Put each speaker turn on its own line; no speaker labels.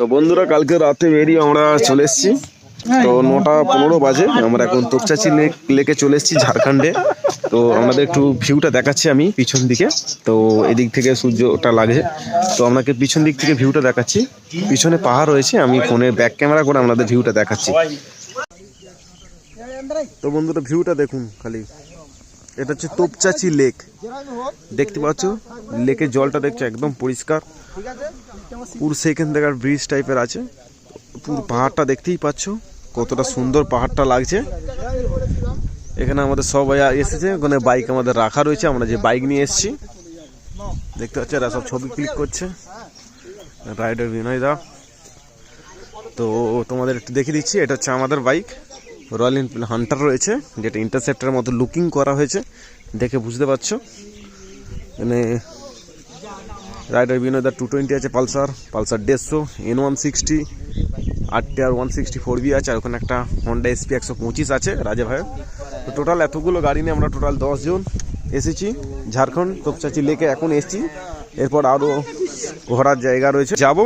তো বন্ধুরা কালকে রাতে বেরিয়ে আমরা চলে এসেছি। তো 9:15 বাজে আমরা এখন তোপচাচি লেকে চলে এসেছি ঝাড়খণ্ডে। তো আমাদের একটু ভিউটা দেখাচ্ছি আমি পিছন দিকে। তো এদিক থেকে সূর্যটা লাগছে, তো আপনাকে পিছন দিক থেকে ভিউটা দেখাচ্ছি। পিছনে পাহাড় রয়েছে, আমি ফোনে ব্যাক ক্যামেরা করে আপনাদের ভিউটা দেখাচ্ছি। তো বন্ধুরা ভিউটা দেখুন খালি, এটা হচ্ছে তোপচাচি লেক। দেখতে পাচ্ছ লেকের জলটা দেখছো একদম পরিষ্কার, পুরো সেখান থেকে ব্রিজ টাইপের আছে। পুরো পাহাড়টা দেখতেই পাচ্ছ কতটা সুন্দর পাহাড়টা লাগছে। এখানে আমাদের সবাই এসেছে, ওখানে বাইক আমাদের রাখা রয়েছে, আমরা যে বাইক নিয়ে এসেছি দেখতে পাচ্ছি। এরা সব ছবি ক্লিক করছে, রাইডার বিনয় দা। তো তোমাদের একটু দেখিয়ে দিচ্ছি, এটা হচ্ছে আমাদের বাইক রয়্যাল এনফিল্ড হান্টার রয়েছে, যেটা ইন্টারসেপ্টারের মতো লুকিং করা হয়েছে, দেখে বুঝতে পারছো। মানে রাইডার বিনয় দা 220 আছে, পালসার 150, N160, RTR 164B আছে, আর ওখানে একটা হন্ডা SP 125 আছে রাজা ভাই। তো টোটাল এতগুলো গাড়ি নিয়ে আমরা টোটাল 10 জন এসেছি ঝাড়খণ্ড তোপচাচি লেকে। এখন এসেছি, এরপর আরও ঘোরার জায়গা রয়েছে, যাবো।